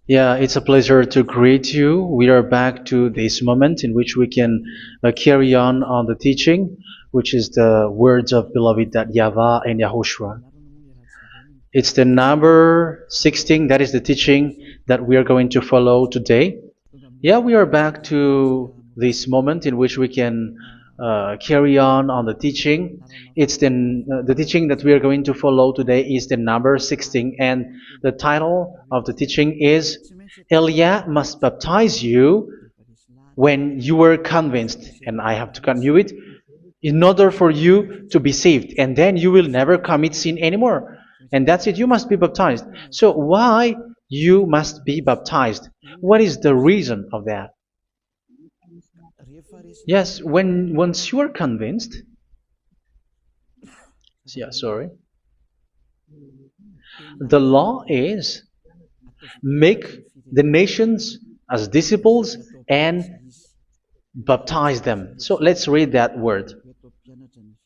Yeah, it's a pleasure to greet you. We are back to this moment in which we can carry on the teaching, which is the words of beloved that YAHVAH and YAHOSHUA. It's the number 16, that is the teaching that we are going to follow today. Yeah, we are back to this moment in which we can carry on the teaching. It's the teaching that we are going to follow today is the number 16, and the title of the teaching is Elia must baptize you when you were convinced, and I have to continue it, in order for you to be saved, and then you will never commit sin anymore. And that's it, you must be baptized. So why you must be baptized? What is the reason of that? Yes, once you are convinced, yeah, sorry, the law is make the nations as disciples and baptize them. So let's read that word.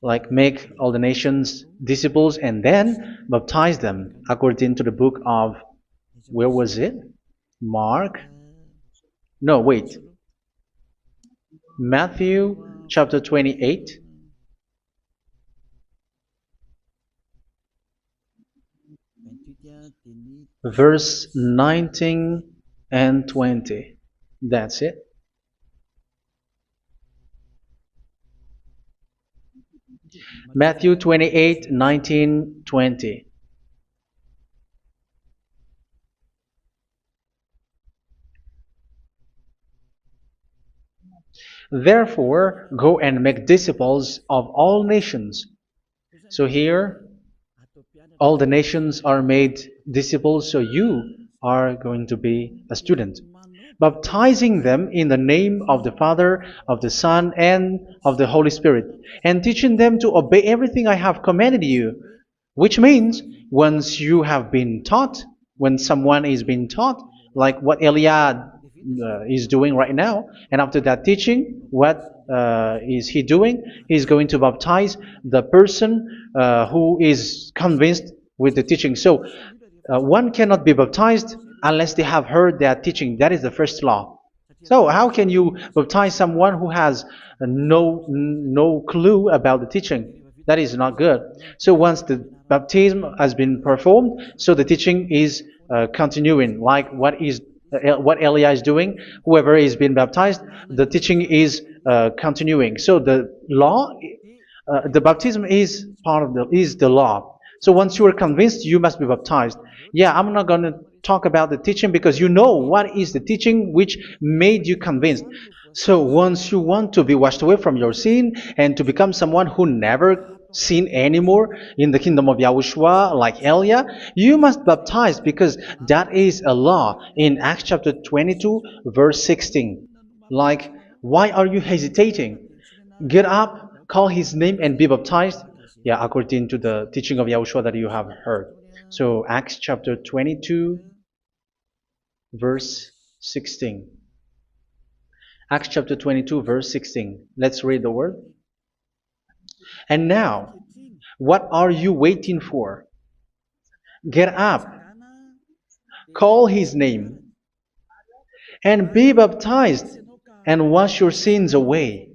Like make all the nations disciples and then baptize them according to the book of, where was it? Mark? No, wait. Matthew chapter 28. Verse 19 and 20. That's it. Matthew 28, 19, 20. Therefore, go and make disciples of all nations. So here, all the nations are made disciples, so you are going to be a student. Baptizing them in the name of the Father, of the Son, and of the Holy Spirit, and teaching them to obey everything I have commanded you. Which means, once you have been taught, when someone is being taught, like what Elia is doing right now, and after that teaching, what is he doing? He's going to baptize the person who is convinced with the teaching. So one cannot be baptized unless they have heard that teaching. That is the first law. So how can you baptize someone who has no clue about the teaching? That is not good. So once the baptism has been performed, so the teaching is continuing, like what Elia is doing. Whoever is being baptized, the teaching is continuing. So the law, the baptism is part of the law. So once you are convinced, you must be baptized. Yeah, I'm not going to talk about the teaching because you know what is the teaching which made you convinced. So once you want to be washed away from your sin and to become someone who never sin anymore in the kingdom of Yahushua, like Elia, you must baptize because that is a law in Acts chapter 22, verse 16. Like, why are you hesitating? Get up, call his name, and be baptized. Yeah, according to the teaching of Yahushua that you have heard. So Acts chapter 22, verse 16. Acts chapter 22, verse 16. Let's read the word. And now, what are you waiting for? Get up, call his name, and be baptized, and wash your sins away.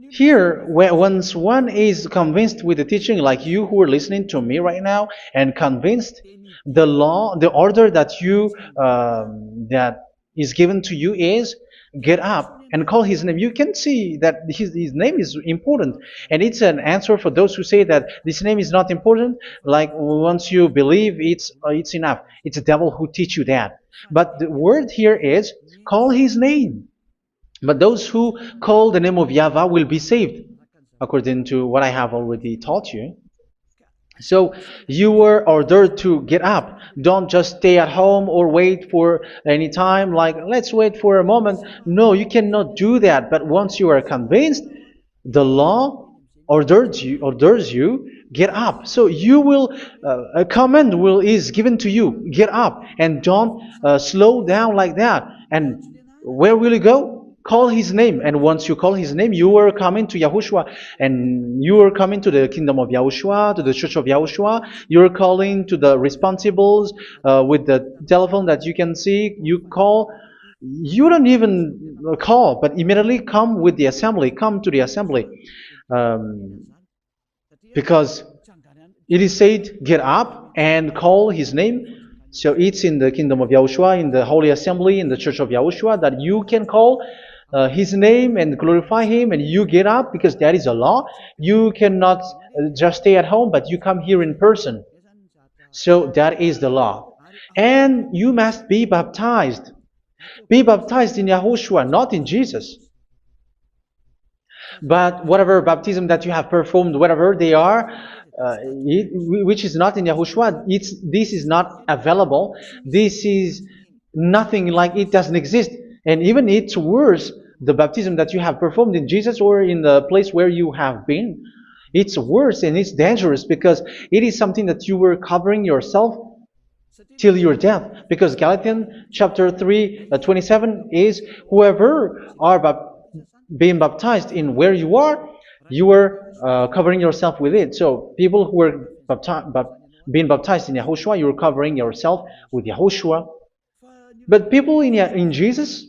Here, once one is convinced with the teaching, like you who are listening to me right now, and convinced, the law, the order that that is given to you is get up and call his name. You can see that his name is important, and it's an answer for those who say that this name is not important. Like once you believe, it's enough. It's the devil who teach you that. But the word here is call his name. But those who call the name of YAHVAH will be saved, according to what I have already taught you. So you were ordered to get up. Don't just stay at home or wait for any time, like let's wait for a moment. No, you cannot do that. But once you are convinced, the law orders you get up. So you will a command is given to you, get up, and don't slow down like that. And where will you go? Call his name, and once you call his name, you are coming to Yahushua, and you are coming to the kingdom of Yahushua, to the church of Yahushua. You're calling to the responsibles with the telephone that you can see. You call. You don't even call, but immediately come with the assembly. Come to the assembly, um, because it is said, "Get up and call his name." So it's in the kingdom of Yahushua, in the holy assembly, in the church of Yahushua, that you can call his name and glorify him, and you get up because that is a law. You cannot just stay at home, but you come here in person. So that is the law. And you must be baptized. Be baptized in Yahushua, not in Jesus. But whatever baptism that you have performed, whatever they are, which is not in Yahushua, this is not available. This is nothing, like it doesn't exist. And even it's worse, the baptism that you have performed in Jesus or in the place where you have been, it's worse and it's dangerous because it is something that you were covering yourself till your death. Because Galatians chapter 3, 27 is, whoever are being baptized in where you are covering yourself with it. So people who were being baptized in Yahushua, you're covering yourself with Yahushua. But people in Jesus,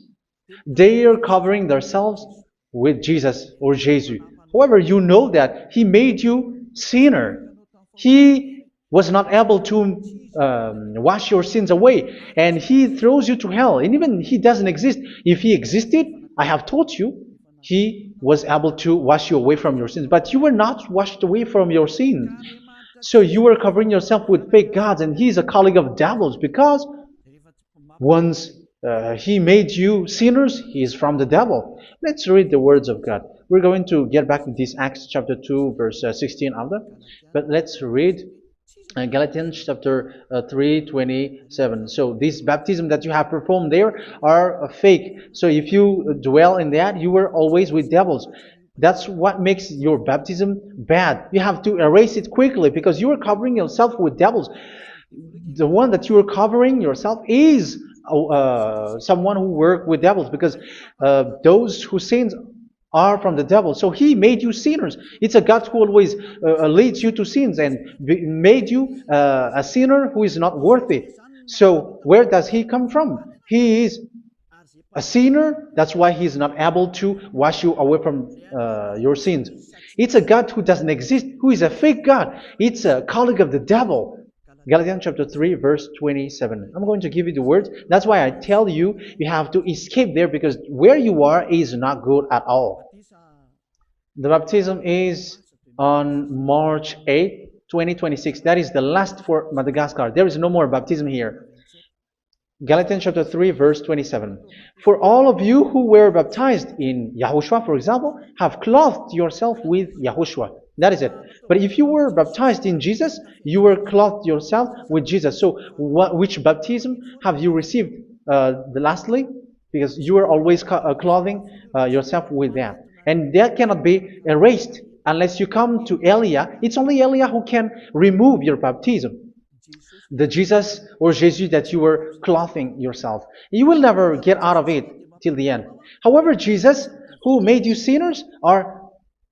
they are covering themselves with Jesus or Jesus. However, you know that He made you sinner. He was not able to wash your sins away, and He throws you to hell. And even He doesn't exist. If He existed, I have taught you, He was able to wash you away from your sins. But you were not washed away from your sins. So you were covering yourself with fake gods, and He's a colleague of devils, because once He made you sinners, He is from the devil. Let's read the words of God. We're going to get back to this Acts chapter 2, verse 16 after. But let's read Galatians chapter 3:27. So this baptism that you have performed there are fake. So if you dwell in that, you were always with devils. That's what makes your baptism bad. You have to erase it quickly because you are covering yourself with devils. The one that you are covering yourself is someone who works with devils, because those who sin are from the devil. So He made you sinners. It's a God who always leads you to sins and made you a sinner who is not worthy. So where does He come from? He is a sinner. That's why He is not able to wash you away from your sins. It's a God who doesn't exist, who is a fake God. It's a colleague of the devil. Galatians chapter 3, verse 27. I'm going to give you the words. That's why I tell you, you have to escape there, because where you are is not good at all. The baptism is on March 8, 2026. That is the last for Madagascar. There is no more baptism here. Galatians chapter 3, verse 27. For all of you who were baptized in Yahushua, for example, have clothed yourself with Yahushua. That is it. But if you were baptized in Jesus, you were clothed yourself with Jesus. So which baptism have you received lastly? Because you are always clothing yourself with that. And that cannot be erased unless you come to Elia. It's only Elia who can remove your baptism. The Jesus or Jesus that you were clothing yourself. You will never get out of it till the end. However, Jesus, who made you sinners, are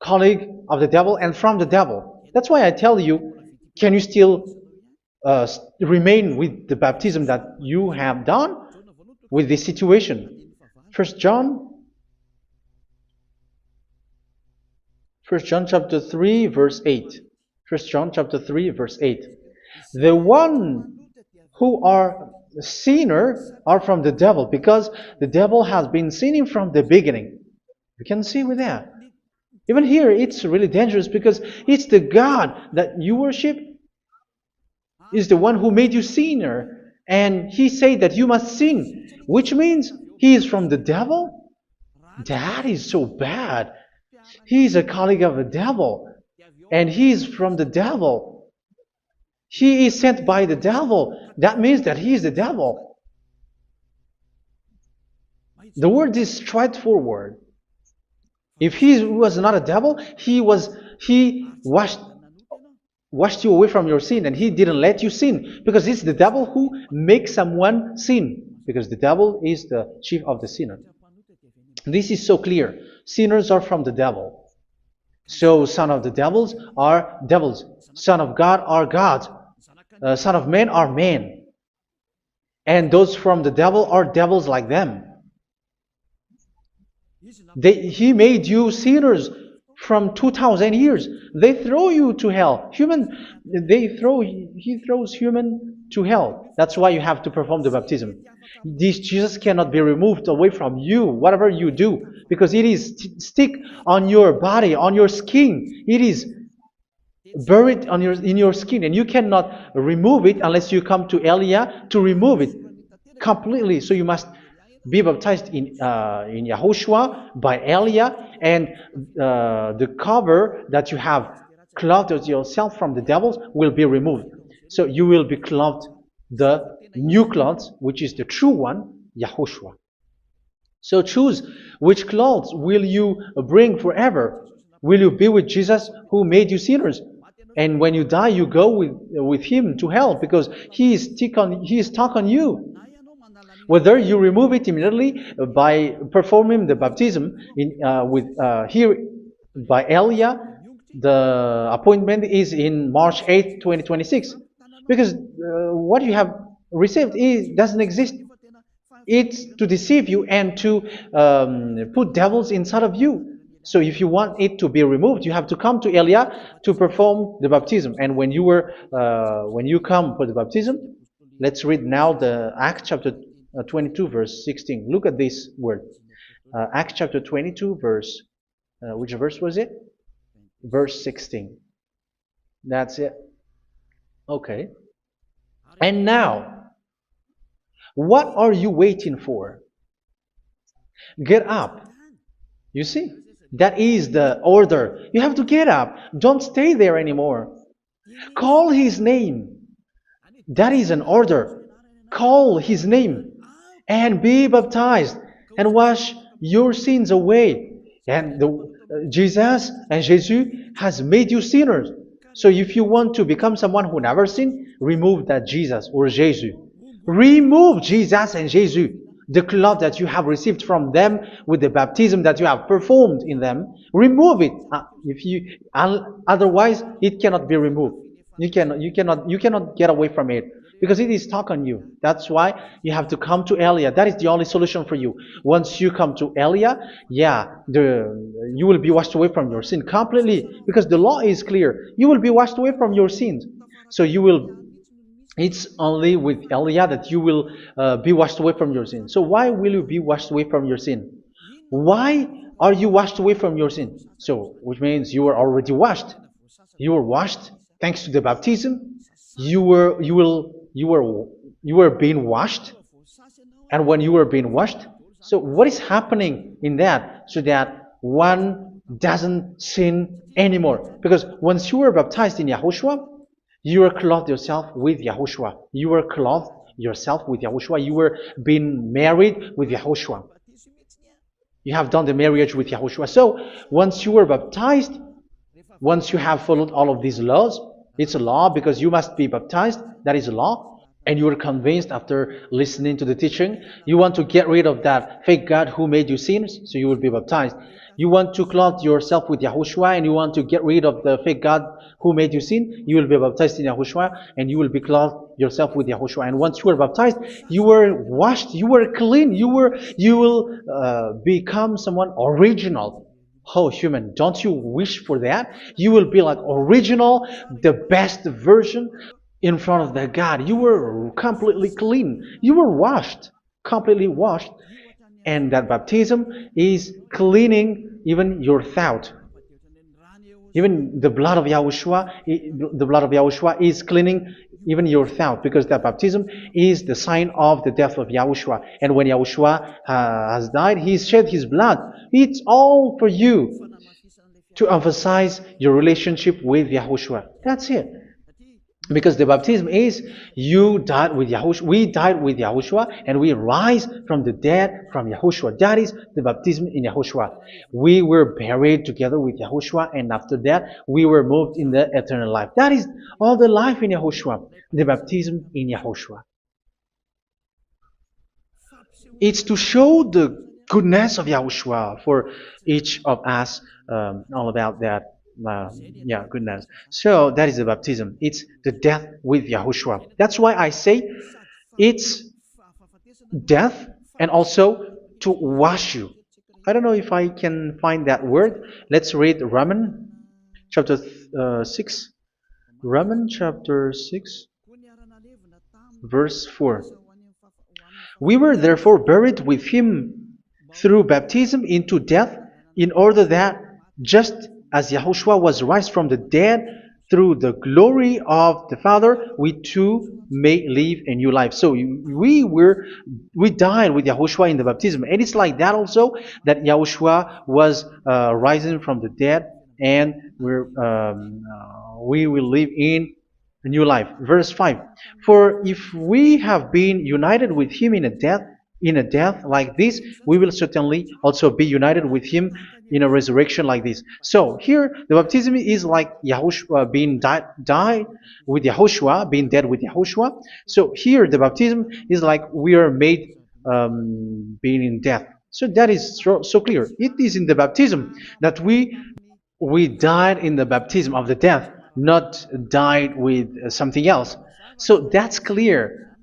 colleague of the devil and from the devil. That's why I tell you, can you still remain with the baptism that you have done with this situation? First John chapter 3, verse 8. First John chapter 3, verse 8. The one who are sinner are from the devil, because the devil has been sinning from the beginning. You can see with that. Even here, it's really dangerous, because it's the God that you worship is the one who made you sinner, and He said that you must sin, which means He is from the devil. That is so bad. He is a colleague of the devil, and He is from the devil. He is sent by the devil. That means that He is the devil. The word is straightforward. If He was not a devil, He washed you away from your sin, and He didn't let you sin, because it's the devil who makes someone sin, because the devil is the chief of the sinner. This is so clear. Sinners are from the devil. So son of the devils are devils. Son of God are gods. Son of men are men. And those from the devil are devils like them. He made you sinners from 2,000 years. They throw you to hell. He throws human to hell. That's why you have to perform the baptism. This Jesus cannot be removed away from you, whatever you do, because it is stick on your body, on your skin. It is buried in your skin, and you cannot remove it unless you come to Elia to remove it completely. So you must be baptized in YAHOSHUA by Elia, and the cover that you have clothed yourself from the devils will be removed. So you will be clothed the new clothes, which is the true one, YAHOSHUA. So choose which clothes will you bring forever. Will you be with Jesus who made you sinners? And when you die, you go with him to hell because he is stuck on you. Whether you remove it immediately by performing the baptism here by Elia, the appointment is in March 8, 2026. Because what you have received doesn't exist. It's to deceive you and to put devils inside of you. So if you want it to be removed, you have to come to Elia to perform the baptism. And when you come for the baptism, let's read now the Acts chapter 22 verse 16. Look at this word. Acts chapter 22 verse, which verse was it? Verse 16. That's it. Okay. And now, what are you waiting for? Get up. You see, that is the order. You have to get up. Don't stay there anymore. Call his name. That is an order. Call his name and be baptized and wash your sins away. And Jesus has made you sinners. So if you want to become someone who never sinned, remove that Jesus or Jesus. Remove Jesus and Jesus, the cloth that you have received from them with the baptism that you have performed in them. Remove it. Otherwise, it cannot be removed. You cannot get away from it because it is stuck on you. That's why you have to come to Elia. That is the only solution for you. Once you come to Elia, you will be washed away from your sin completely because the law is clear. You will be washed away from your sins. So it's only with Elia that you will be washed away from your sin. So why will you be washed away from your sin? Why are you washed away from your sin? So, which means you were already washed. You were washed thanks to the baptism. You were being washed. And when you were being washed, so what is happening in that? So that one doesn't sin anymore. Because once you were baptized in YAHOSHUA, you were clothed yourself with YAHOSHUA. You were clothed yourself with YAHOSHUA. You were being married with YAHOSHUA. You have done the marriage with YAHOSHUA. So once you were baptized, once you have followed all of these laws, it's a law because you must be baptized. That is a law. And you are convinced after listening to the teaching, you want to get rid of that fake God who made you sinners, so you will be baptized. You want to clothe yourself with YAHOSHUA and you want to get rid of the fake God who made you sin, you will be baptized in YAHOSHUA and you will be clothed yourself with YAHOSHUA. And once you are baptized, you were washed, you were clean, you will become someone original. Oh, human, don't you wish for that? You will be like original, the best version in front of the God. You were completely clean. You were washed, completely washed. And that baptism is cleaning even your thought. Even the blood of YAHOSHUA is cleaning even your thought, because that baptism is the sign of the death of YAHOSHUA. And when YAHOSHUA has died, he shed his blood. It's all for you to emphasize your relationship with YAHOSHUA. That's it. Because the baptism is you died with YAHOSHUA, we died with YAHOSHUA, and we rise from the dead from YAHOSHUA. That is the baptism in YAHOSHUA. We were buried together with YAHOSHUA, and after that we were moved in the eternal life. That is all the life in YAHOSHUA, the baptism in YAHOSHUA. It's to show the goodness of Yahushua for each of us, all about that. Yeah, goodness. So that is the baptism. It's the death with Yahushua. That's why I say it's death and also to wash you. I don't know if I can find that word. Let's read Romans chapter 6. Romans chapter 6, verse 4. We were therefore buried with him through baptism into death, in order that, just as Yahushua was raised from the dead through the glory of the Father, we too may live a new life. So we died with Yahushua in the baptism, and it's like that also that Yahushua was rising from the dead, and we will live in a new life. Verse 5. For if we have been united with him in a death like this, we will certainly also be united with him in a resurrection like this. So here the baptism is like Yahushua being died with Yahushua, being dead with Yahushua. So here the baptism is like we are made being in death. So that is so clear. It is in the baptism that we died in the baptism of the death, not died with something else. So that's clear.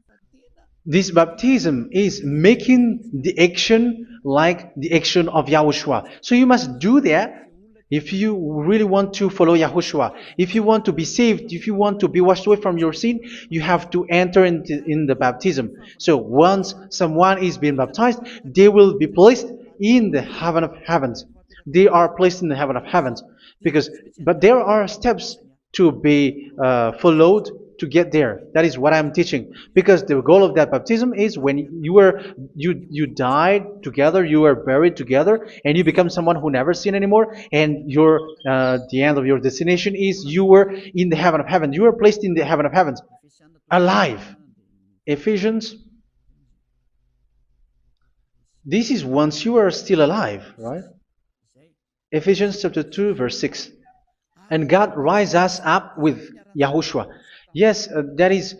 This baptism is making the action like the action of Yahushua. So you must do that if you really want to follow Yahushua. If you want to be saved, if you want to be washed away from your sin, you have to enter in the baptism. So once someone is being baptized, they will be placed in the heaven of heavens. They are placed in the heaven of heavens, but there are steps to be followed to get there. That is what I'm teaching, because the goal of that baptism is when you died together, you were buried together, and you become someone who never sin anymore, and the end of your destination is you were in the heaven of heaven. You were placed in the heaven of heavens, alive. Ephesians. This is once you are still alive, right? Ephesians chapter 2, verse 6. And God rise us up with Yahushua. Yes, that is,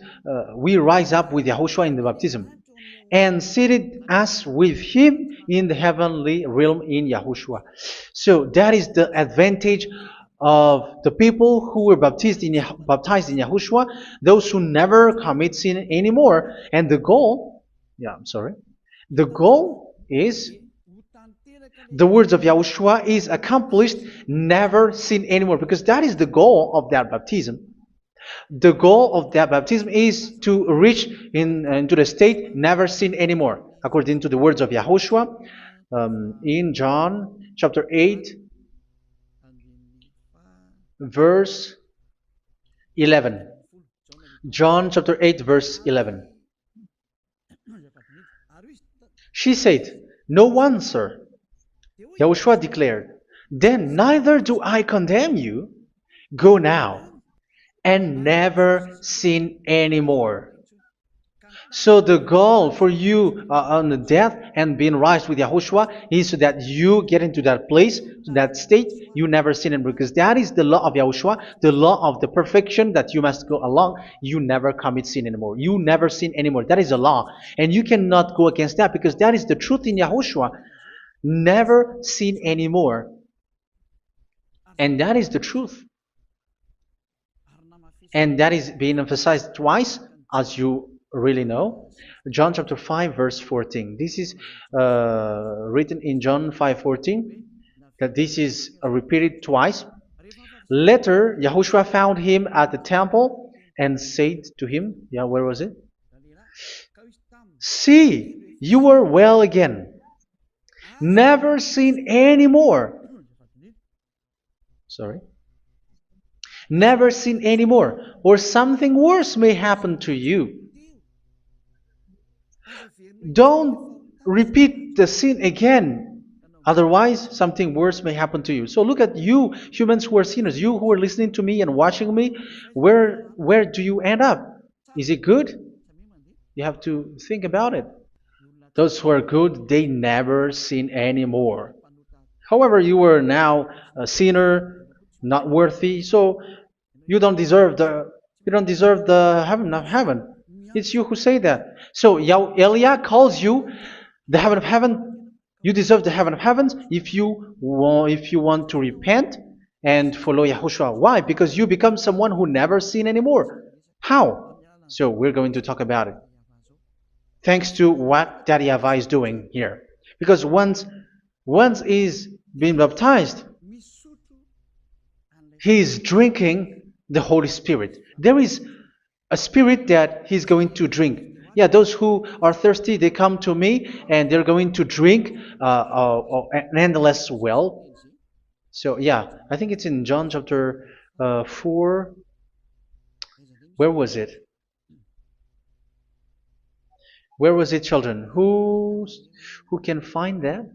we rise up with Yahushua in the baptism. And seated us with him in the heavenly realm in Yahushua. So that is the advantage of the people who were baptized in Yahushua, those who never commit sin anymore. And the goal, the goal is the words of Yahushua is accomplished, never sin anymore, because that is the goal of that baptism. The goal of that baptism is to reach into the state never sin anymore, according to the words of Yahushua in John chapter 8, verse 11. John chapter 8, verse 11. She said, "No one, sir." Yahushua declared, "Then neither do I condemn you. Go now and never sin anymore." So the goal for you on the death and being raised with Yahushua is so that you get into that place, that state, you never sin anymore. Because that is the law of Yahushua, the law of the perfection that you must go along. You never commit sin anymore. You never sin anymore. That is a law. And you cannot go against that, because that is the truth in Yahushua. Never sin anymore. And that is the truth. And that is being emphasized twice, as you really know. John chapter 5, verse 14. This is written in John 5:14, that this is repeated twice. Later, Yahushua found him at the temple and said to him, where was it? "See, you are well again. Never sin anymore." Never sin anymore, or something worse may happen to you. Don't repeat the sin again. Otherwise, something worse may happen to you. So look at you, humans who are sinners, you who are listening to me and watching me. Where do you end up? Is it good? You have to think about it. Those who are good, they never sin anymore. However, you are now a sinner, not worthy, so you don't deserve the heaven of heaven. It's you who say that. So Eliah calls you the heaven of heaven You deserve the heaven of heavens if you want to repent and follow Yahushua. Why? Because you become someone who never sin anymore. How? So we're going to talk about it. Thanks to what Daddy YAHVAH is doing here. Because once he's been baptized, he is drinking the Holy Spirit. There is a spirit that he's going to drink. Yeah, those who are thirsty, they come to me and they're going to drink an endless well. So yeah, I think it's in John chapter 4. Where was it? Where was it, children? Who can find that?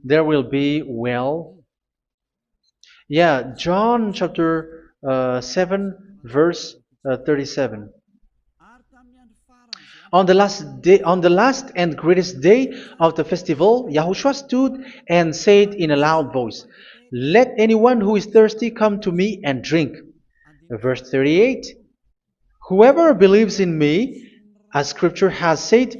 There will be well. Yeah, John chapter 7, verse 37. On the last and greatest day of the festival, Yahushua stood and said in a loud voice, "Let anyone who is thirsty come to me and drink." Verse 38, "Whoever believes in me, as scripture has said,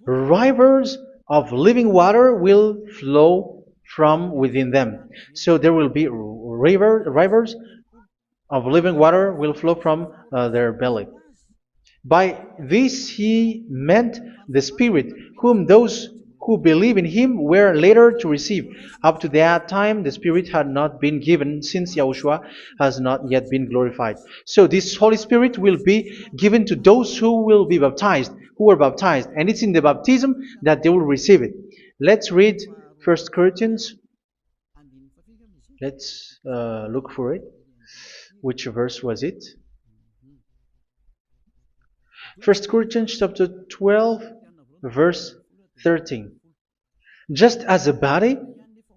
rivers of living water will flow from within them." So there will be rivers of living water will flow from their belly. By this he meant the Spirit, whom those who believe in him were later to receive. Up to that time, the Spirit had not been given, since Yahushua has not yet been glorified. So this Holy Spirit will be given to those who will be baptized, who are baptized, and it's in the baptism that they will receive it. Let's read 1 Corinthians. Let's look for it. Which verse was it? 1 Corinthians chapter 12, verse 13. Just as a body,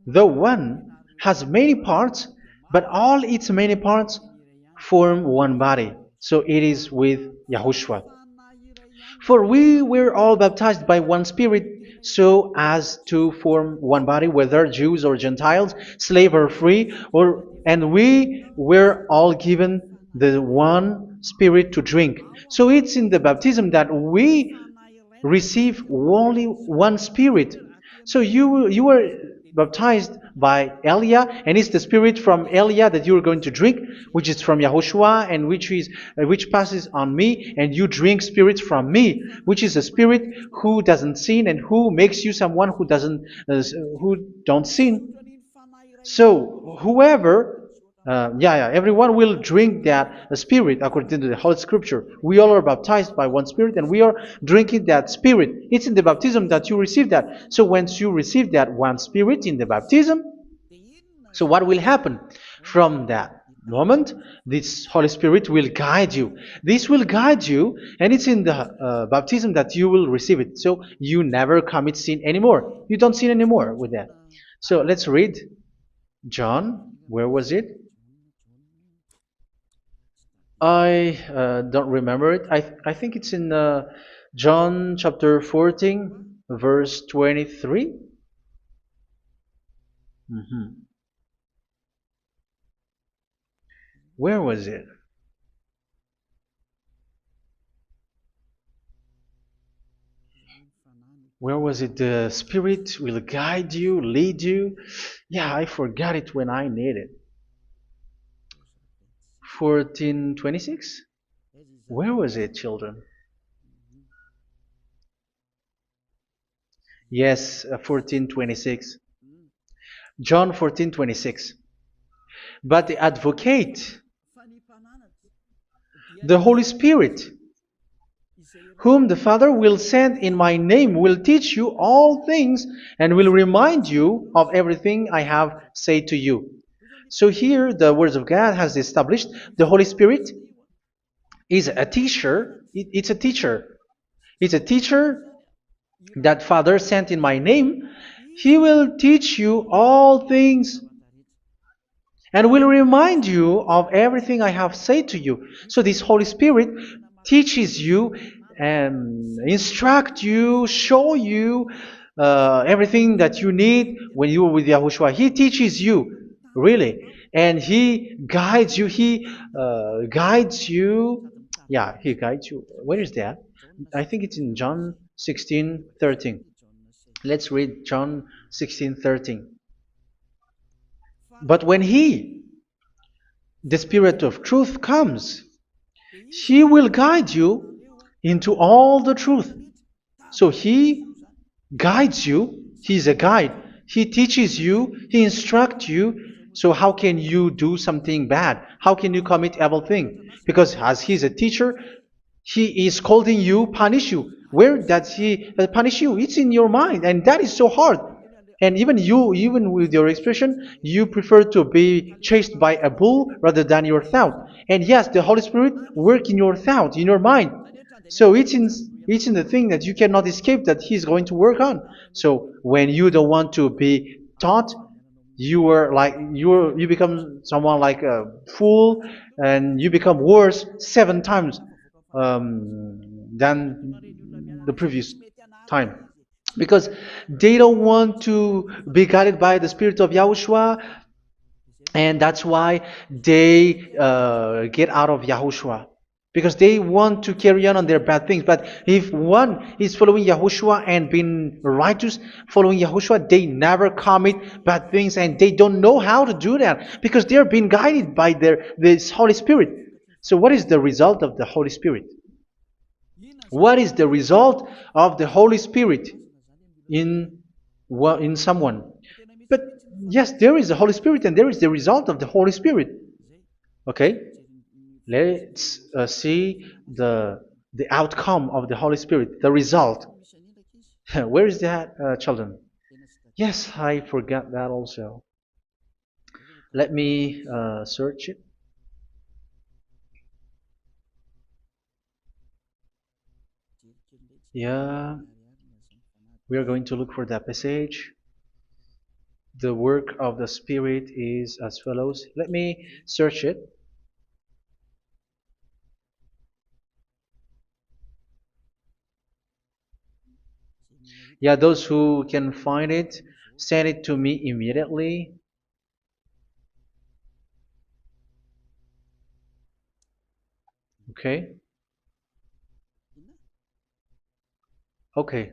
though one, has many parts, but all its many parts form one body. So it is with Yahushua. For we were all baptized by one Spirit, so as to form one body, whether Jews or Gentiles, slave or free, and we were all given the one Spirit to drink. So it's in the baptism that we receive only one Spirit. So you were baptized by Elia, and it's the Spirit from Elia that you are going to drink, which is from Yahushua, and which passes on me, and you drink Spirit from me, which is a Spirit who doesn't sin and who makes you someone who don't sin. So whoever everyone will drink that Spirit according to the Holy Scripture. We all are baptized by one Spirit, and we are drinking that Spirit. It's in the baptism that you receive that. So once you receive that one Spirit in the baptism, so what will happen? From that moment, this Holy Spirit will guide you. This will guide you, and it's in the baptism that you will receive it. So you never commit sin anymore. You don't sin anymore with that. So let's read John. Where was it? I don't remember it. I think it's in John chapter 14, verse 23. Where was it? Where was it? The Spirit will guide you, lead you. Yeah, I forgot it when I need it. 14:26? Where was it, children? Yes, 14:26. John 14:26. But the advocate, the Holy Spirit, whom the Father will send in my name, will teach you all things and will remind you of everything I have said to you. So here the words of God has established the Holy Spirit is a teacher. It's a teacher. It's a teacher that Father sent in my name. He will teach you all things and will remind you of everything I have said to you. So this Holy Spirit teaches you and instruct you, show you everything that you need when you are with Yahushua. He teaches you, really. And He guides you. He guides you. Yeah, He guides you. Where is that? I think it's in John 16:13. Let's read John 16:13. But when He, the Spirit of truth, comes, He will guide you into all the truth. So He guides you. He's a guide. He teaches you. He instructs you. So how can you do something bad? How can you commit evil thing? Because as He's a teacher, He is scolding you, punish you. Where does He punish you? It's in your mind, and that is so hard. And even you, even with your expression, you prefer to be chased by a bull rather than your thought. And yes, the Holy Spirit work in your thought, in your mind. So it's in the thing that you cannot escape that He's going to work on. So when you don't want to be taught, you become someone like a fool, and you become worse 7 times than the previous time, because they don't want to be guided by the Spirit of Yahushua, and that's why they get out of Yahushua, because they want to carry on their bad things. But if one is following Yahushua and being righteous, following Yahushua, they never commit bad things, and they don't know how to do that because they're being guided by this Holy Spirit. So what is the result of the Holy Spirit? What is the result of the Holy Spirit in someone? But yes, there is the Holy Spirit, and there is the result of the Holy Spirit. Okay, let's see the outcome of the Holy Spirit, the result. Where is that, children? Yes, I forgot that also. Let me search it. Yeah, we are going to look for that passage. The work of the Spirit is as follows. Let me search it. Yeah, those who can find it, send it to me immediately. Okay. Okay.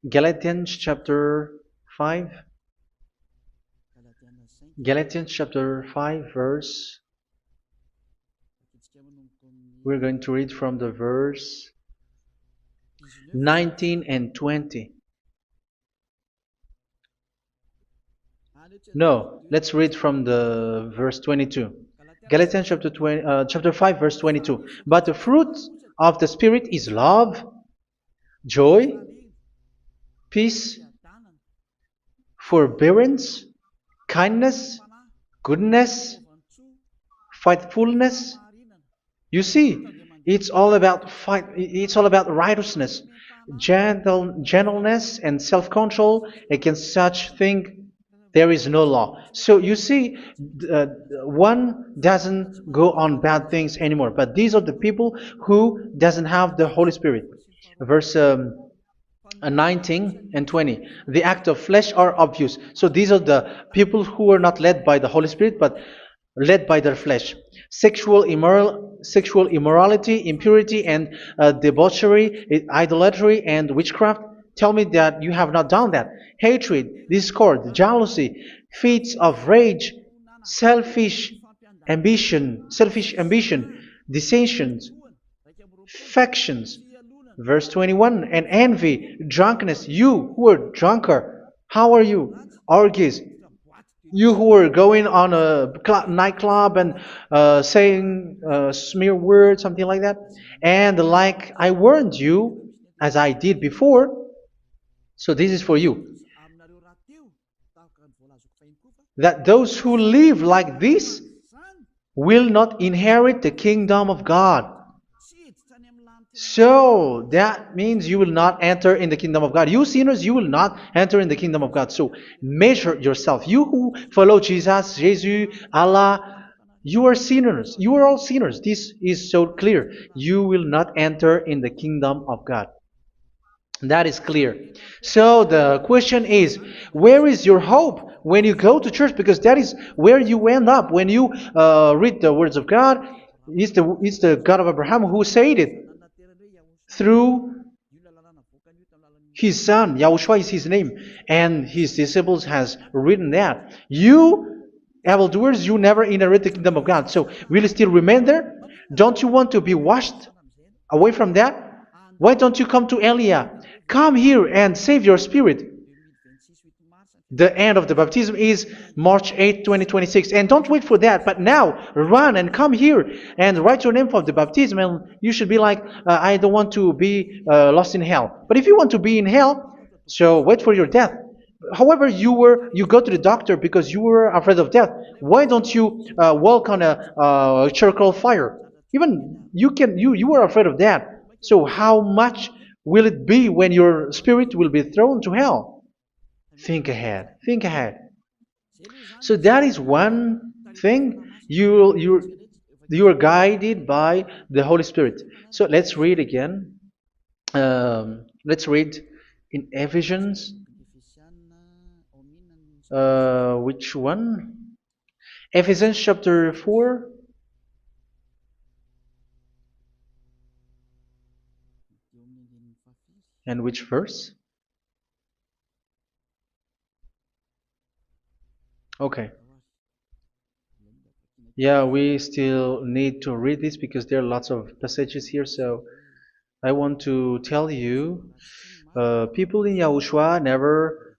Galatians chapter 5. Galatians chapter 5 verse. We're going to read from the verse 19 and 20. No, let's read from the verse 22. Galatians chapter 5 verse 22. But the fruit of the Spirit is love, joy, peace, forbearance, kindness, goodness, faithfulness. You see, it's all about fight. It's all about righteousness, gentleness, and self-control. Against such thing, there is no law. So you see, one doesn't go on bad things anymore. But these are the people who doesn't have the Holy Spirit. Verse 19 and 20. The act of flesh are obvious. So these are the people who are not led by the Holy Spirit, but led by their flesh. Sexual immorality, impurity, and debauchery, idolatry, and witchcraft. Tell me that you have not done that. Hatred, discord, jealousy, fits of rage, selfish ambition, dissensions, factions. Verse 21, and envy, drunkenness. You who are drunkard, how are you? Orgies. You who are going on a nightclub and saying smear words, something like that. And like I warned you, as I did before, so this is for you. That those who live like this will not inherit the kingdom of God. So that means you will not enter in the kingdom of God. You sinners, you will not enter in the kingdom of God. So measure yourself. You who follow Jesus, Allah, you are sinners. You are all sinners. This is so clear. You will not enter in the kingdom of God. That is clear. So the question is, where is your hope when you go to church? Because that is where you end up when you read the words of God. It's the God of Abraham who said it. Through His son, Yahushua is his name, and his disciples has written that. You, evildoers, you never inherit the kingdom of God. So, will you still remain there? Don't you want to be washed away from that? Why don't you come to Elia? Come here and save your spirit. The end of the baptism is March 8th, 2026. And don't wait for that, but now run and come here and write your name for the baptism. And you should be like, I don't want to be lost in hell. But if you want to be in hell, so wait for your death. However, you go to the doctor because you were afraid of death. Why don't you walk on a charcoal fire? Even you were afraid of that. So how much will it be when your spirit will be thrown to hell? Think ahead. Think ahead. So that is one thing. You are guided by the Holy Spirit. So let's read again. Let's read in Ephesians. Which one? Ephesians chapter 4. And which verse? Okay. Yeah, we still need to read this because there are lots of passages here. So I want to tell you, people in Yahushua never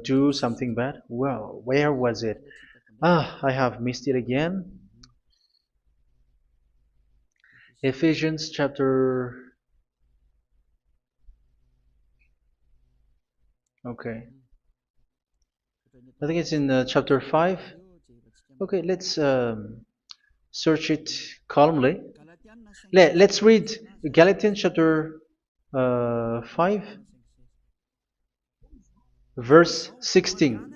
do something bad. Well, where was it? I have missed it again. Ephesians chapter. Okay. I think it's in chapter 5. Okay, let's search it calmly. Let's read Galatians chapter 5, verse 16.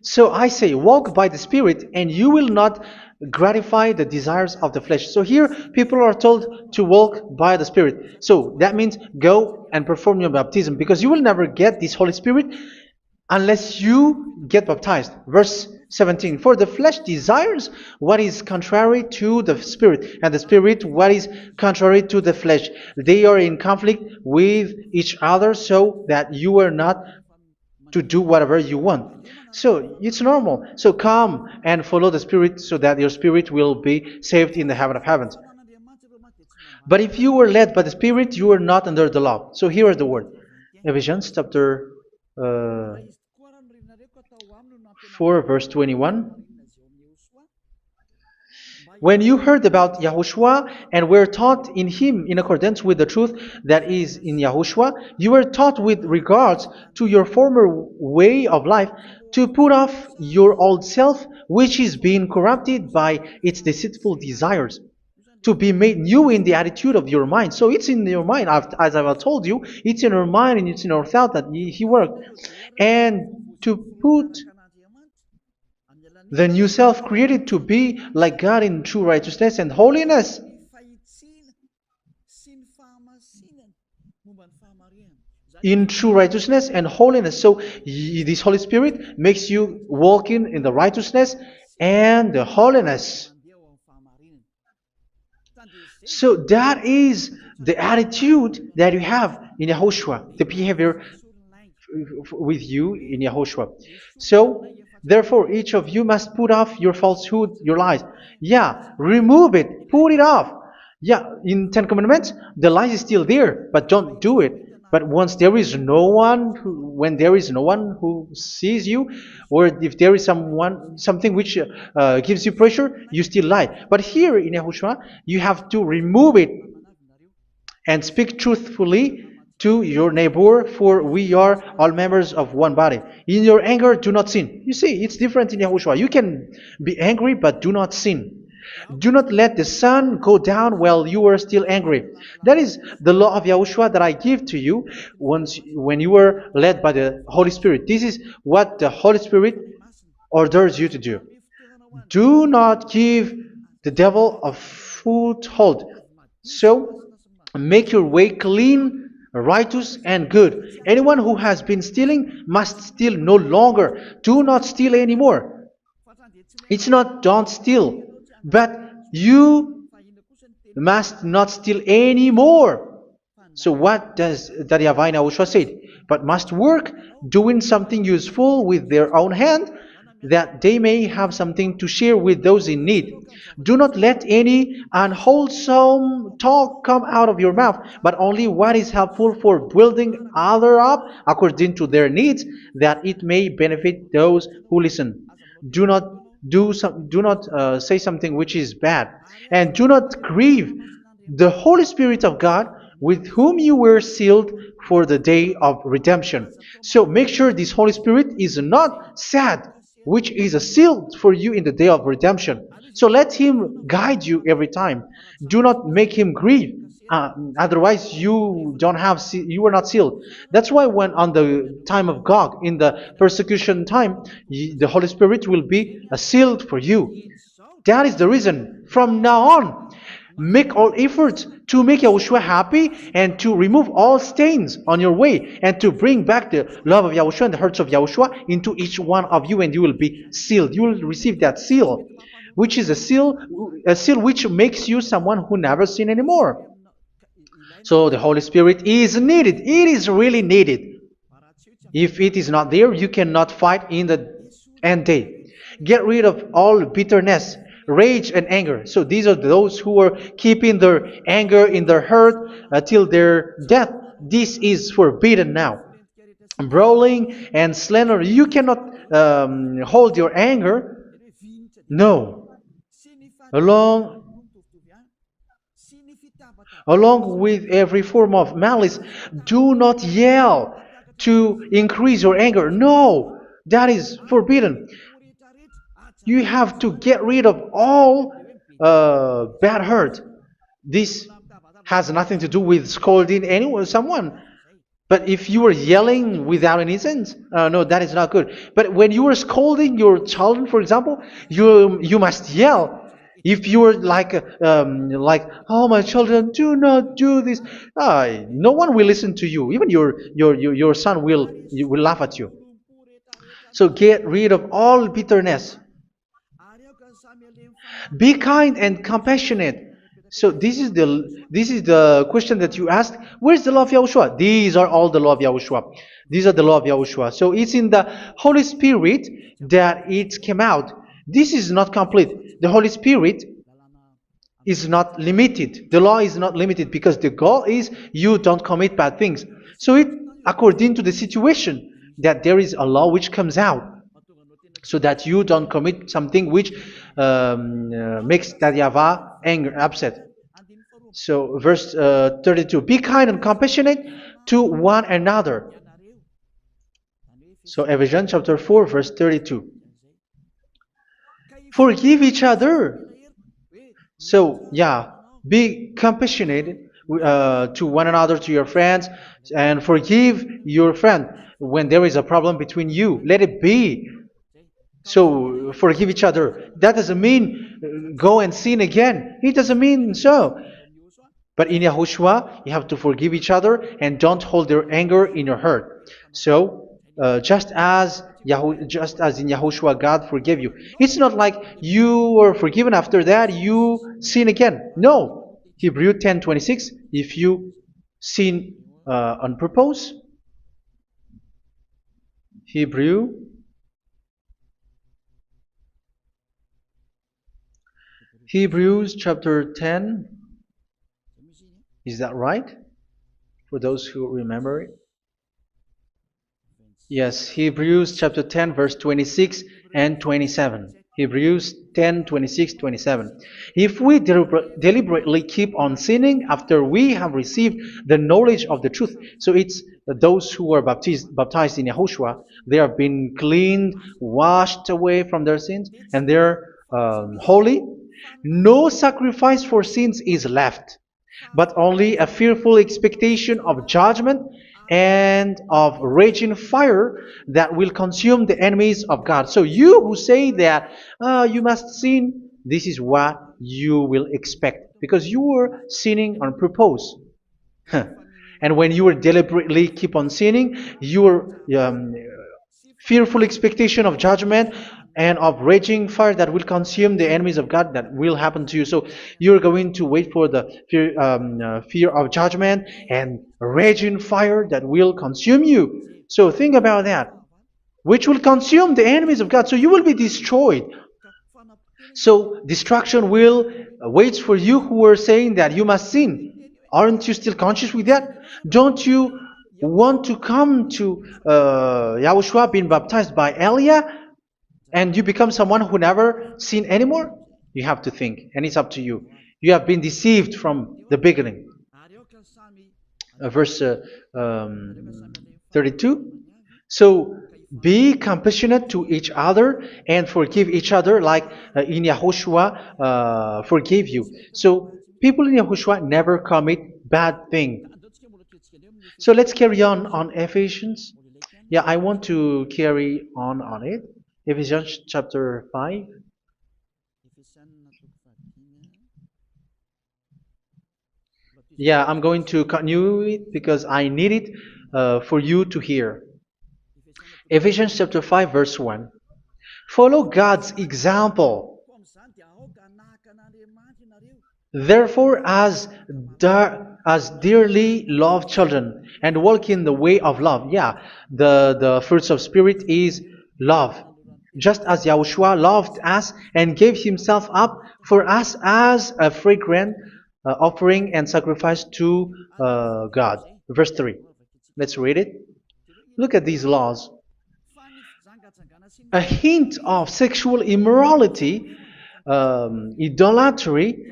So I say, walk by the Spirit, and you will not gratify the desires of the flesh. So here, people are told to walk by the Spirit. So that means go and perform your baptism, because you will never get this Holy Spirit unless you get baptized. Verse 17. For the flesh desires what is contrary to the Spirit, and the Spirit what is contrary to the flesh. They are in conflict with each other, so that you are not to do whatever you want. So it's normal. So come and follow the Spirit, so that your spirit will be saved in the heaven of heavens. But if you were led by the Spirit, you are not under the law. So here is the word. Ephesians chapter 4, verse 21. When you heard about Yahushua and were taught in him in accordance with the truth that is in Yahushua, you were taught with regards to your former way of life to put off your old self, which is being corrupted by its deceitful desires, to be made new in the attitude of your mind. So it's in your mind, as I've told you, it's in your mind and it's in your thought that he worked. And to put the new self created to be like God in true righteousness and holiness. In true righteousness and holiness. So this Holy Spirit makes you walk in the righteousness and the holiness. So that is the attitude that you have in Yahushua, the behavior with you in Yahushua. So therefore, each of you must put off your falsehood, your lies. Yeah, remove it, put it off. Yeah, in Ten Commandments, the lies is still there, but don't do it. But once there is no one, when there is no one who sees you, or if there is something which gives you pressure, you still lie. But here in Yahushua, you have to remove it and speak truthfully to your neighbor, for we are all members of one body. In your anger, do not sin. You see, it's different in Yahushua. You can be angry, but do not sin. Do not let the sun go down while you are still angry. That is the law of Yahushua that I give to you when you were led by the Holy Spirit. This is what the Holy Spirit orders you to do. Do not give the devil a foothold. So, make your way clean, righteous, and good. Anyone who has been stealing must steal no longer. Do not steal anymore. It's not don't steal, but you must not steal anymore. So what does Daddy Avai Yahushua said? But must work doing something useful with their own hand, that they may have something to share with those in need. Do not let any unwholesome talk come out of your mouth, but only what is helpful for building others up according to their needs, that it may benefit those who listen. Do not do not say something which is bad, and do not grieve the Holy Spirit of God, with whom you were sealed for the day of redemption. So make sure this Holy Spirit is not sad, which is a seal for you in the day of redemption. So let Him guide you every time. Do not make Him grieve. Otherwise, you don't have you are not sealed. That's why when on the time of God, in the persecution time, the Holy Spirit will be sealed for you. That is the reason. From now on, make all efforts to make Yahushua happy and to remove all stains on your way and to bring back the love of Yahushua and the hearts of Yahushua into each one of you, and you will be sealed. You will receive that seal, which is a seal which makes you someone who never sin anymore. So the Holy Spirit is needed. It is really needed. If it is not there, you cannot fight in the end day. Get rid of all bitterness, rage, and anger. So these are those who are keeping their anger in their heart till their death. This is forbidden now. Brawling and slander. You cannot hold your anger. No. Along Along with every form of malice, do not yell to increase your anger. No, that is forbidden. You have to get rid of all bad hurt. This has nothing to do with scolding anyone, someone. But if you are yelling without any sense, no, that is not good. But when you are scolding your children, for example, you must yell. If you are like, oh my children, do not do this, no one will listen to you. Even your son will laugh at you. So get rid of all bitterness. Be kind and compassionate. So this is the question that you asked. Where's the law of Yahushua? These are all the law of Yahushua. These are the law of Yahushua. So it's in the Holy Spirit that it came out. This is not complete. The Holy Spirit is not limited. The law is not limited because the goal is you don't commit bad things. So it according to the situation that there is a law which comes out, so that you don't commit something which makes that YAHVAH anger, upset. So verse 32, be kind and compassionate to one another. So Ephesians chapter 4 verse 32. Forgive each other. So yeah, be compassionate to one another, to your friends, and forgive your friend when there is a problem between you. Let it be. So forgive each other. That doesn't mean go and sin again. It doesn't mean so. But in Yahushua, you have to forgive each other and don't hold your anger in your heart. So just as in Yahushua God forgave you. It's not like you were forgiven after that you sin again. No. Hebrew 10:26. If you sin on purpose, Hebrews chapter 10. Is that right? For those who remember it. Yes, Hebrews chapter 10 verse 26 and 27. Hebrews 10, 26, 27. If we deliberately keep on sinning after we have received the knowledge of the truth, so it's those who are baptized in Yahushua, they have been cleaned, washed away from their sins, and they're holy. No sacrifice for sins is left, but only a fearful expectation of judgment and of raging fire that will consume the enemies of God. So you who say that you must sin, this is what you will expect, because you were sinning on purpose. And when you deliberately keep on sinning, you are fearful expectation of judgment and of raging fire that will consume the enemies of God that will happen to you. So you're going to wait for the fear of judgment and raging fire that will consume you. So think about that, which will consume the enemies of God. So you will be destroyed. So destruction will wait for you who are saying that you must sin. Aren't you still conscious with that? Don't you want to come to Yahushua being baptized by Elia and you become someone who never sinned anymore? You have to think, and it's up to you. You have been deceived from the beginning. Verse 32. So be compassionate to each other and forgive each other like in Yahushua forgave you. So people in Yahushua never commit bad thing. So let's carry on Ephesians. Yeah, I want to carry on it. Ephesians chapter 5. Yeah, I'm going to continue it because I need it for you to hear. Ephesians chapter 5 verse 1. Follow God's example. Therefore, as dearly loved children, and walk in the way of love. Yeah, the fruits of spirit is love. Just as Yahushua loved us and gave himself up for us as a fragrant offering and sacrifice to God. Verse 3. Let's read it. Look at these laws. A hint of sexual immorality, idolatry,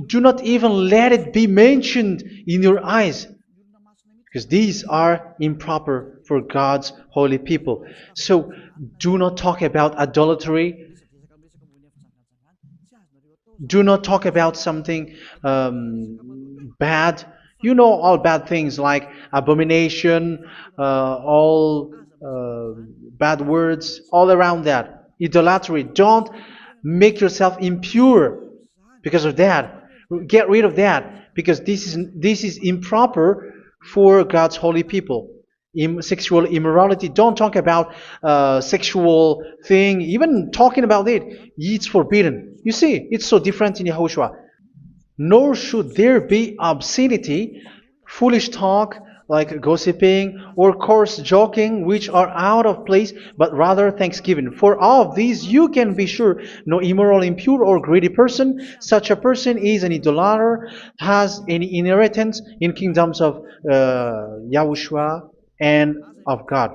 do not even let it be mentioned in your eyes, because these are improper for God's holy people. So do not talk about idolatry. Do not talk about something bad. You know all bad things like abomination, all bad words, all around that. Idolatry. Don't make yourself impure because of that. Get rid of that because this is improper for God's holy people. Sexual immorality. Don't talk about sexual thing. Even talking about it, it's forbidden. You see, it's so different in Yahushua. Nor should there be obscenity, foolish talk like gossiping or coarse joking, which are out of place, but rather thanksgiving. For of these you can be sure: no immoral, impure, or greedy person, such a person is an idolater, has any inheritance in kingdoms of Yahushua and of God.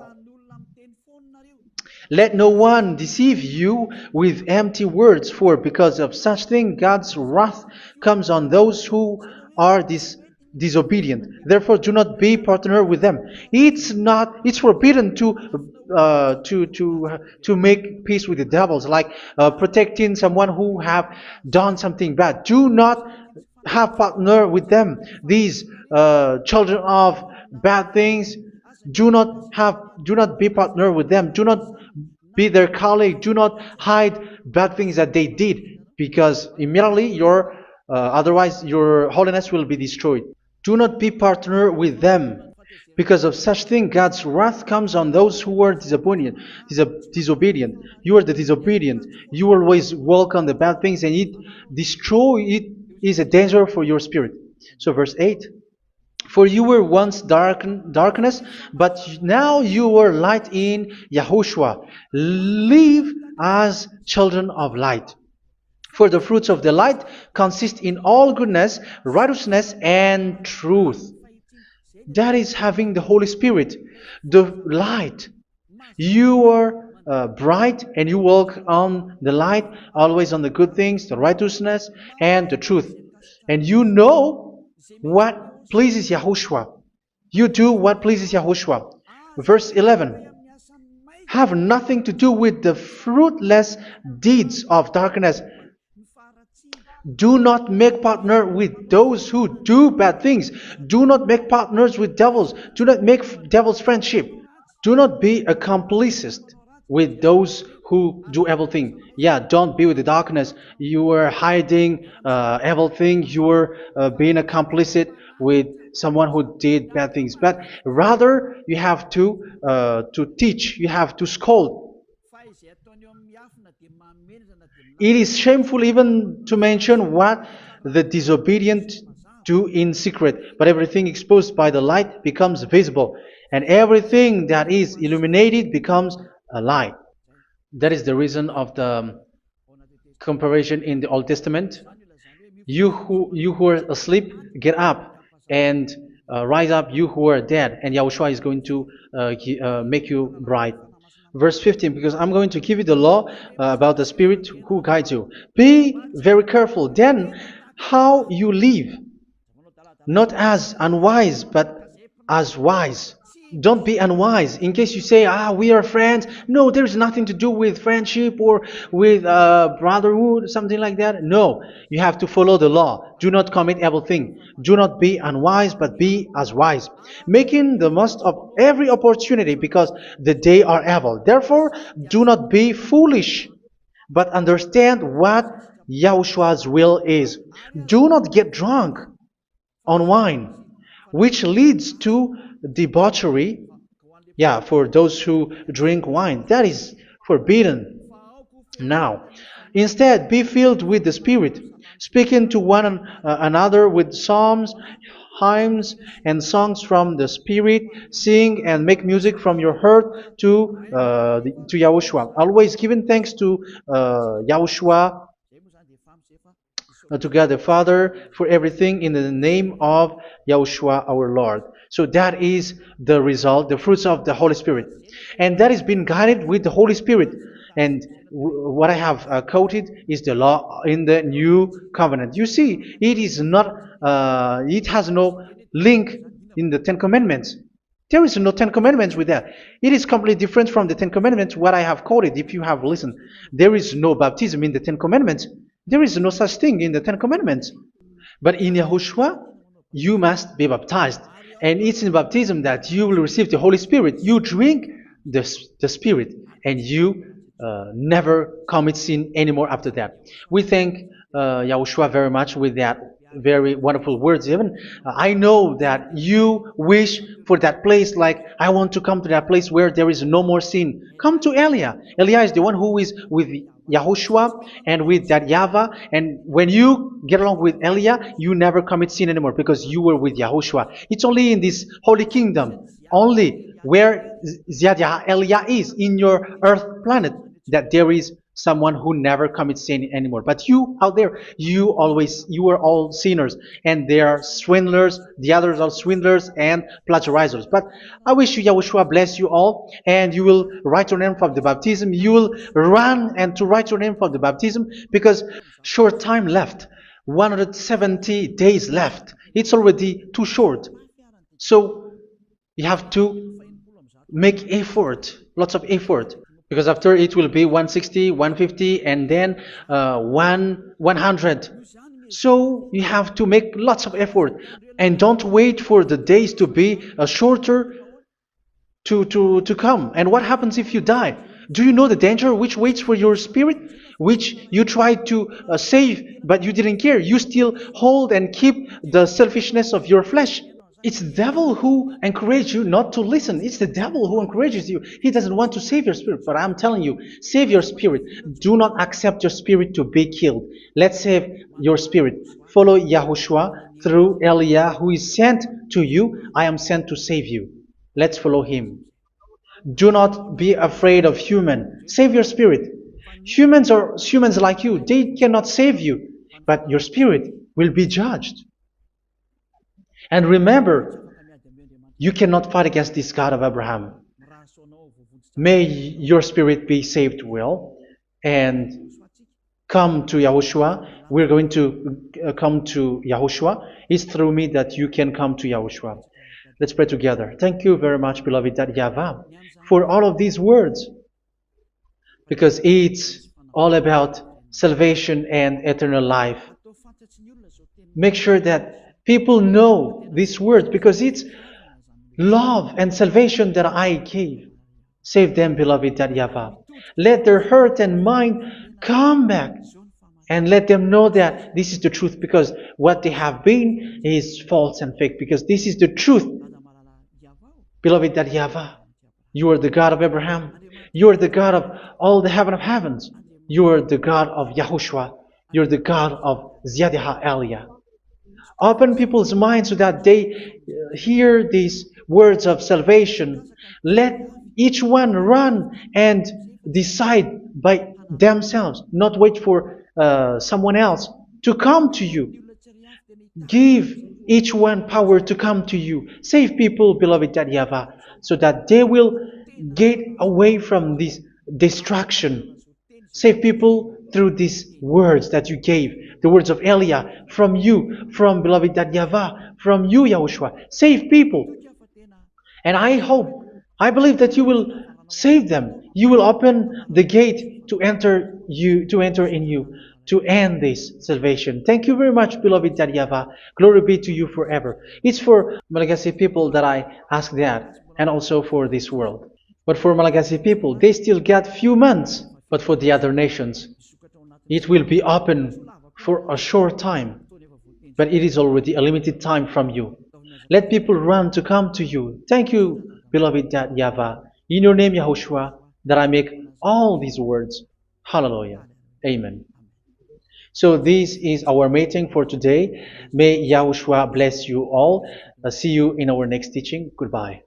Let no one deceive you with empty words, for because of such thing God's wrath comes on those who are disobedient. Therefore, do not be partner with them. It's forbidden to make peace with the devils, like protecting someone who have done something bad. Do not have partner with them. These children of bad things. Do not be partner with them. Do not be their colleague. Do not hide bad things that they did, because immediately otherwise your holiness will be destroyed. Do not be partner with them. Because of such thing, God's wrath comes on those who are disobedient. You are the disobedient. You always walk on the bad things, and it is a danger for your spirit. So verse 8. For you were once darkness, but now you are light in Yahushua. Live as children of light. For the fruits of the light consist in all goodness, righteousness, and truth. That is having the Holy Spirit, the light. You are bright and you walk on the light, always on the good things, the righteousness, and the truth. And you know what pleases Yahushua. You do what pleases Yahushua. Verse 11. Have nothing to do with the fruitless deeds of darkness. Do not make partner with those who do bad things. Do not make partners with devils. Do not make devils friendship. Do not be accomplices with those who do evil things. Yeah, don't be with the darkness. You are hiding evil things. You are being a complicit with someone who did bad things, but rather you have to teach, you have to scold. It is shameful even to mention what the disobedient do in secret, but everything exposed by the light becomes visible, and everything that is illuminated becomes a light. That is the reason of the comparison in the Old Testament. You who are asleep, get up and rise up, you who are dead, and Yahushua is going to make you bright. Verse 15, because I'm going to give you the law about the Spirit who guides you. Be very careful then how you live, not as unwise, but as wise. Don't be unwise. In case you say, we are friends. No, there's nothing to do with friendship or with brotherhood, something like that. No, you have to follow the law. Do not commit evil thing. Do not be unwise, but be as wise, making the most of every opportunity, because the day are evil. Therefore, do not be foolish, but understand what Yahushua's will is. Do not get drunk on wine, which leads to debauchery. Yeah, for those who drink wine, that is forbidden now. Instead, be filled with the Spirit, speaking to one another with psalms, hymns, and songs from the Spirit. Sing and make music from your heart to Yahushua. Always giving thanks to Yahushua, to God the Father, for everything in the name of Yahushua our Lord. So that is the result, the fruits of the Holy Spirit. And that is being guided with the Holy Spirit. And what I have quoted is the law in the new covenant. You see, it is not, it has no link in the Ten Commandments. There is no Ten Commandments with that. It is completely different from the Ten Commandments, what I have quoted, if you have listened. There is no baptism in the Ten Commandments. There is no such thing in the Ten Commandments. But in Yahushua, you must be baptized. And it's in baptism that you will receive the Holy Spirit. You drink the Spirit, and you never commit sin anymore after that. We thank Yahushua very much with that very wonderful words. Even I know that you wish for that place, like I want to come to that place where there is no more sin. Come to Elia. Elia is the one who is with Yahushua and with that YAHVAH, and when you get along with Elia, you never commit sin anymore because you were with Yahushua. It's only in this holy kingdom, only where Elia is, in your earth planet, that there is someone who never commits sin anymore. But you out there, you are all sinners, and they are swindlers, the others are swindlers and plagiarizers. But I wish you, Yahushua, bless you all, and you will write your name for the baptism. You will run and to write your name for the baptism, because short time left, 170 days left. It's already too short. So you have to make effort, lots of effort, because after it will be 160, 150, and then 100. So you have to make lots of effort, and don't wait for the days to be shorter to come. And what happens if you die? Do you know the danger which waits for your spirit, which you tried to save, but you didn't care? You still hold and keep the selfishness of your flesh. It's the devil who encourages you not to listen. It's the devil who encourages you. He doesn't want to save your spirit. But I'm telling you, save your spirit. Do not accept your spirit to be killed. Let's save your spirit. Follow Yahushua through Elia, who is sent to you. I am sent to save you. Let's follow him. Do not be afraid of human. Save your spirit. Humans are humans like you. They cannot save you. But your spirit will be judged. And remember, you cannot fight against this God of Abraham. May your spirit be saved well and come to Yahushua. We're going to come to Yahushua. It's through me that you can come to Yahushua. Let's pray together. Thank you very much, beloved YAHVAH, for all of these words, because it's all about salvation and eternal life. Make sure that people know these words, because it's love and salvation that I gave. Save them, beloved YAHVAH. Let their heart and mind come back and let them know that this is the truth, because what they have been is false and fake, because this is the truth. Beloved, that YAHVAH, you are the God of Abraham. You are the God of all the heaven of heavens. You are the God of YAHOSHUA. You are the God of Ziyadiha Aliyah. Open people's minds so that they hear these words of salvation. Let each one run and decide by themselves, not wait for someone else to come to you. Give each one power to come to you. Save people, beloved YAHVAH, so that they will get away from this distraction. Save people through these words that you gave, the words of Elia, from you, from beloved YAHVAH, from you, Yahushua. Save people. And I believe that you will save them. You will open the gate to enter in you, to end this salvation. Thank you very much, beloved YAHVAH. Glory be to you forever. It's for Malagasy people that I ask that, and also for this world. But for Malagasy people, they still get few months. But for the other nations, it will be open for a short time. But it is already a limited time from you. Let people run to come to you. Thank you, beloved YAHVAH. In your name, Yahushua, that I make all these words. Hallelujah. Amen. So this is our meeting for today. May Yahushua bless you all. See you in our next teaching. Goodbye.